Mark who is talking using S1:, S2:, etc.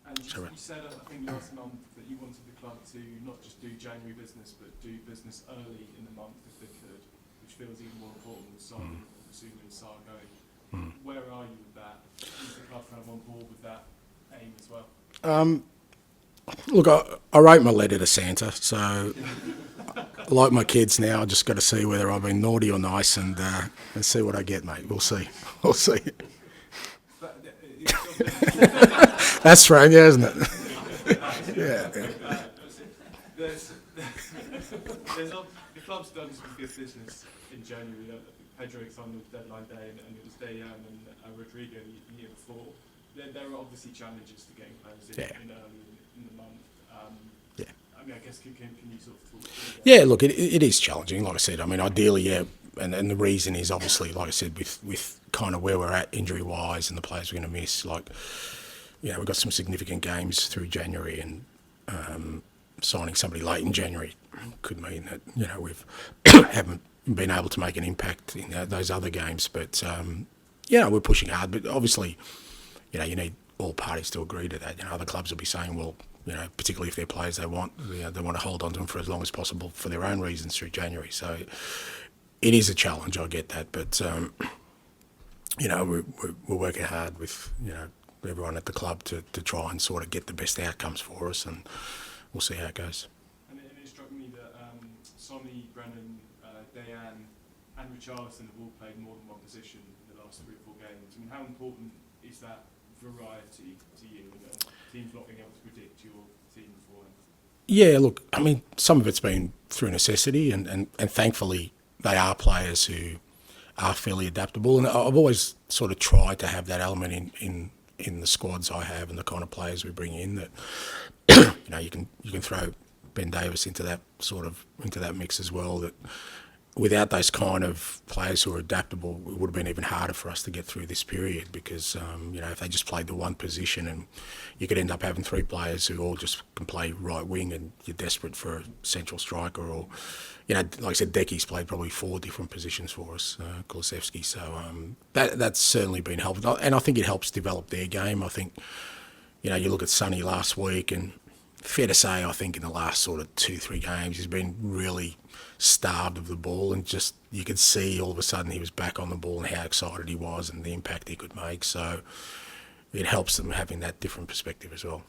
S1: And you said, I think last month, that you wanted the club to not just do January business, but do business early in the month if they could, which feels even more important with Simon, presumably Sar going. Where are you with that? Is the club kind of on board with that aim as well?
S2: Look, I wrote my letter to Santa, so like my kids now, I just got to see whether I've been naughty or nice and see what I get, mate. We'll see. We'll see. That's strange, isn't it? Yeah.
S1: The club's done some good business in January. Pedro signed the deadline day, and it was Dejan and Rudiger the year before. There are obviously challenges to getting players in early in the month. I mean, I guess can you sort of talk through that?
S2: Yeah, look, it is challenging. Like I said, I mean, ideally, yeah, and the reason is obviously, like I said, with kind of where we're at injury-wise and the players we're going to miss, like, you know, we've got some significant games through January, and signing somebody late in January could mean that, you know, we've haven't been able to make an impact in those other games. But, you know, we're pushing hard. But obviously, you know, you need all parties to agree to that. You know, other clubs will be saying, well, you know, particularly if they're players they want, you know, they want to hold on to them for as long as possible for their own reasons through January. So it is a challenge, I get that. But, you know, we're working hard with, you know, everyone at the club to try and sort of get the best outcomes for us, and we'll see how it goes.
S1: And it struck me that Sonny, Brennan, Dejan and Richarlison have all played more than one position in the last 3 or 4 games. I mean, how important is that variety to you, and teams not being able to predict your team beforehand?
S2: Yeah, look, I mean, some of it's been through necessity, and thankfully they are players who are fairly adaptable. And I've always sort of tried to have that element in the squads I have and the kind of players we bring in, that you know, you can throw Ben Davis into that mix as well. That without those kind of players who are adaptable, it would have been even harder for us to get through this period, because you know, if they just played the one position, and you could end up having 3 players who all just can play right wing, and you're desperate for a central striker, or, you know, like I said, Decky's played probably 4 different positions for us, Kulusevski. So that's certainly been helpful, and I think it helps develop their game. I think, you know, you look at Sonny last week, and fair to say, I think in the last sort of 2-3 games, he's been really starved of the ball, and just you could see all of a sudden he was back on the ball and how excited he was and the impact he could make. So it helps them having that different perspective as well.